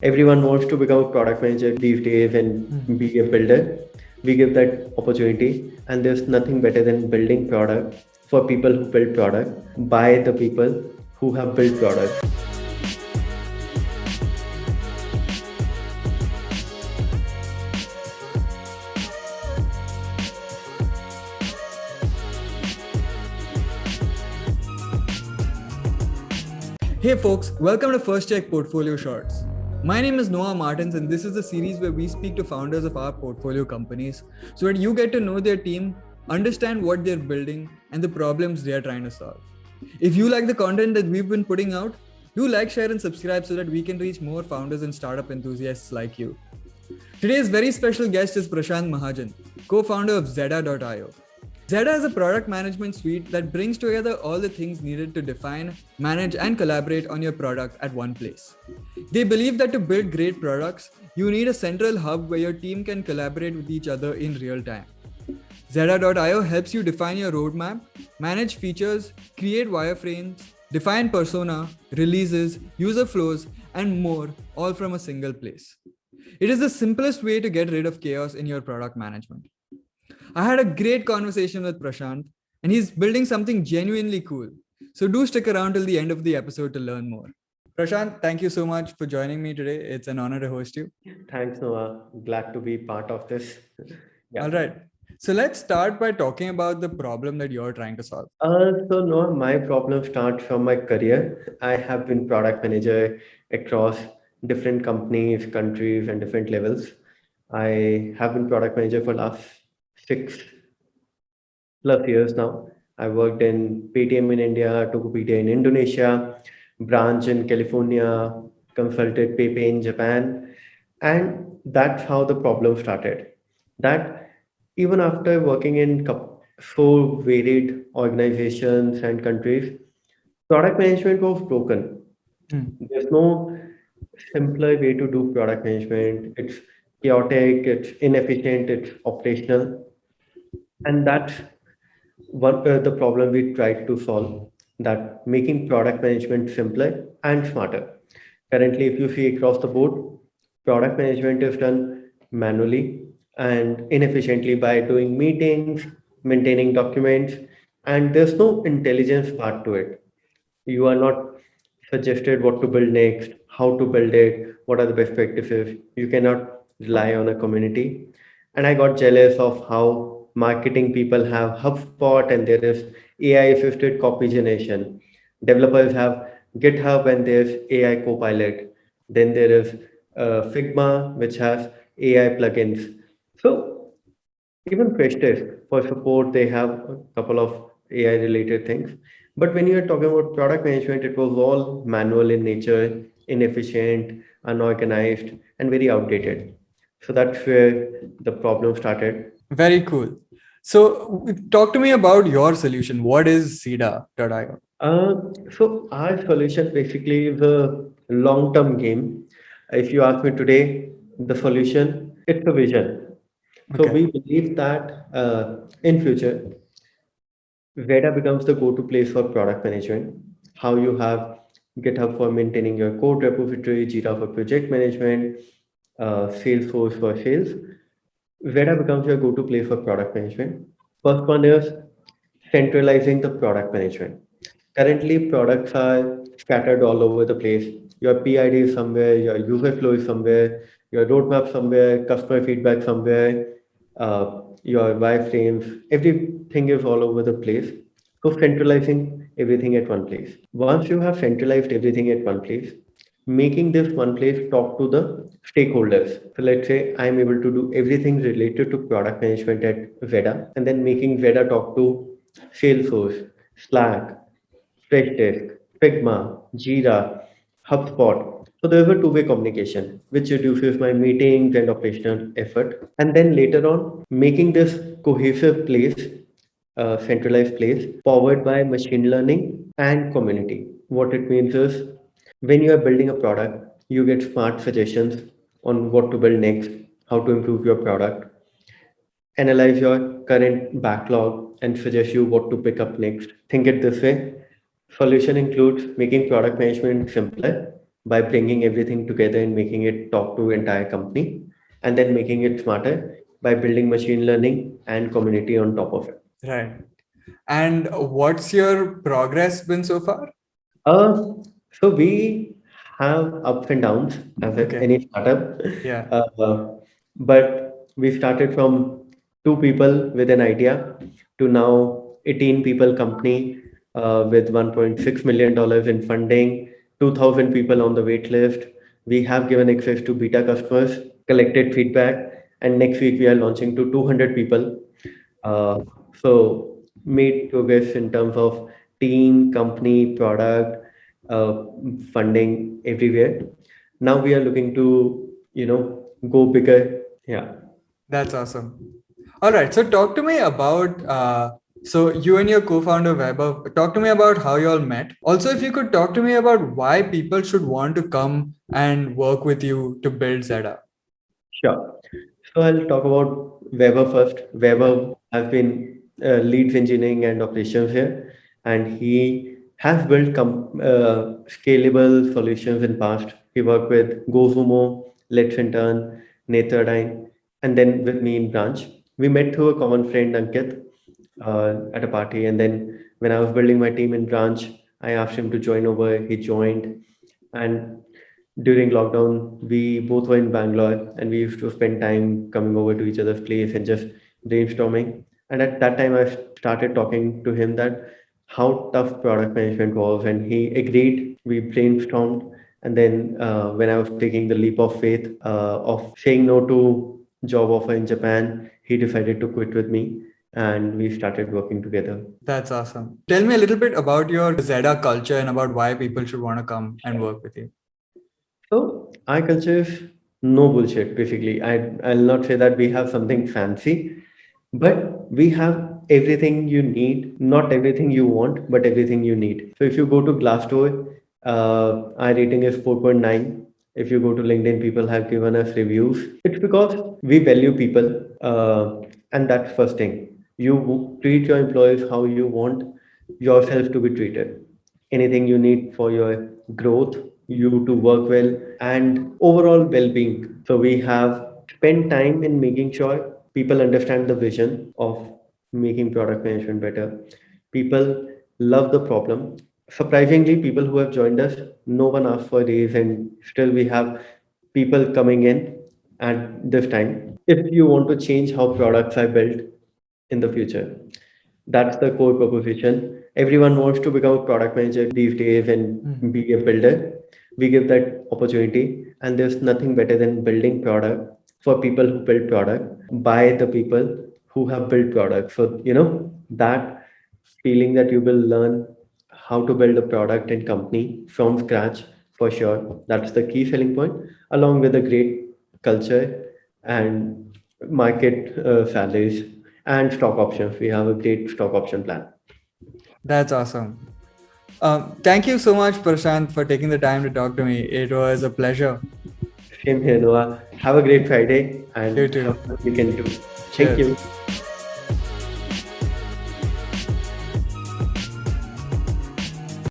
Everyone wants to become a product manager these days and be a builder. We give that opportunity, and there's nothing better than building product for people who build product by the people who have built product. Hey folks, welcome to First Check Portfolio Shorts. My name is Noah Martins, and this is a series where we speak to founders of our portfolio companies so that you get to know their team, understand what they're building, and the problems they are trying to solve. If you like the content that we've been putting out, do like, share, and subscribe so that we can reach more founders and startup enthusiasts like you. Today's very special guest is Prashant Mahajan, co-founder of Zeda.io. Zeda is a product management suite that brings together all the things needed to define, manage, and collaborate on your product at one place. They believe that to build great products, you need a central hub where your team can collaborate with each other in real time. Zeda.io helps you define your roadmap, manage features, create wireframes, define persona, releases, user flows, and more, all from a single place. It is the simplest way to get rid of chaos in your product management. I had a great conversation with Prashant, and he's building something genuinely cool. So do stick around till the end of the episode to learn more. Prashant, thank you so much for joining me today. It's an honor to host you. Thanks, Noah. Glad to be part of this. Yeah. All right. So let's start by talking about the problem that you're trying to solve. So Noah, my problem starts from my career. I have been product manager across different companies, countries, and different levels. I have been product manager for last 6+ years now. I worked in Paytm in India, Tokopedia in Indonesia, branch in California, consulted PayPay in Japan, and that's how the problem started. That even after working in so varied organizations and countries, product management was broken. There's no simpler way to do product management. It's chaotic, it's inefficient, it's operational, and that's one the problem we tried to solve. That making product management simpler and smarter. Currently, if you see across the board, product management is done manually and inefficiently by doing meetings, maintaining documents, and there's no intelligence part to it. You are not suggested what to build next, how to build it, what are the best practices. You cannot rely on a community. And I got jealous of how marketing people have HubSpot and there is AI assisted copy generation. Developers have GitHub and there's AI Copilot. Then there is Figma, which has AI plugins. So even Freshdesk for support, they have a couple of AI related things. But when you're talking about product management, it was all manual in nature, inefficient, unorganized, and very outdated. So that's where the problem started. Very cool. So talk to me about your solution. What is Zeda.io? So our solution basically is a long-term game. If you ask me today, the solution, it's a vision. So Okay. we believe that in future, Veda becomes the go-to place for product management. How you have GitHub for maintaining your code repository, Jira for project management, Salesforce for sales. Veda becomes your go-to place for product management. First one is centralizing the product management. Currently, products are scattered all over the place. Your PID is somewhere, your user flow is somewhere, your roadmap somewhere, customer feedback somewhere, your wireframes, everything is all over the place. So centralizing everything at one place. Once you have centralized everything at one place, making this one place talk to the stakeholders. So let's say I'm able to do everything related to product management at Veda, and then making Veda talk to Salesforce, Slack, Freshdesk, Figma, Jira, HubSpot. So there's a two-way communication, which reduces my meetings and operational effort. And then later on, making this cohesive place, centralized place, powered by machine learning and community. What it means is when you are building a product, you get smart suggestions on what to build next, how to improve your product, analyze your current backlog and suggest you what to pick up next. Think it this way. Solution includes making product management simpler by bringing everything together and making it talk to entire company, and then making it smarter by building machine learning and community on top of it. Right. And what's your progress been so far? Uh, so we have ups and downs as with Okay. any startup. Yeah. But we started from two people with an idea to now 18 people company with $1.6 million in funding, 2,000 people on the wait list. We have given access to beta customers, collected feedback, and next week we are launching to 200 people. So made progress in terms of team, company, product, uh, funding everywhere. Now we are looking to, go bigger. Yeah. That's awesome. All right. So talk to me about so you and your co-founder Vaibhav, talk to me about how you all met. Also, if you could talk to me about why people should want to come and work with you to build Zeda. Sure. So I'll talk about Weber first. Weber has been leads engineering and operations here, and he has built scalable solutions in past. He worked with GoZumo, Let's Intern, Netherdyne, and then with me in branch. We met through a common friend, Ankit, at a party, and then when I was building my team in branch, I asked him to join over. He joined, and during lockdown, we both were in Bangalore and we used to spend time coming over to each other's place and just brainstorming. And at that time, I started talking to him that how tough product management was, and he agreed. We brainstormed, and then when I was taking the leap of faith of saying no to job offer in Japan, he decided to quit with me, and we started working together. That's awesome. Tell me a little bit about your Zeda culture and about why people should want to come and work with you. So our culture is no bullshit, basically. I'll not say that we have something fancy, but we have everything you need, not everything you want, but everything you need. So if you go to Glassdoor, our rating is 4.9. If you go to LinkedIn, people have given us reviews. It's because we value people, and that's first thing. You treat your employees how you want yourself to be treated. Anything you need for your growth, you to work well, and overall well-being. So we have spent time in making sure people understand the vision of making product management better. People love the problem. Surprisingly, people who have joined us, no one asked for a raise, and still we have people coming in at this time. If you want to change how products are built in the future, that's the core proposition. Everyone wants to become a product manager these days and be a builder. We give that opportunity, and there's nothing better than building product for people who build product by the people who have built product. So, that feeling that you will learn how to build a product and company from scratch for sure. That's the key selling point, along with a great culture and market salaries and stock options. We have a great stock option plan. That's awesome. Thank you so much, Prashant, for taking the time to talk to me. It was a pleasure. Same here, Noah. Have a great Friday and You too. have a good weekend too. Cheers. Thank you.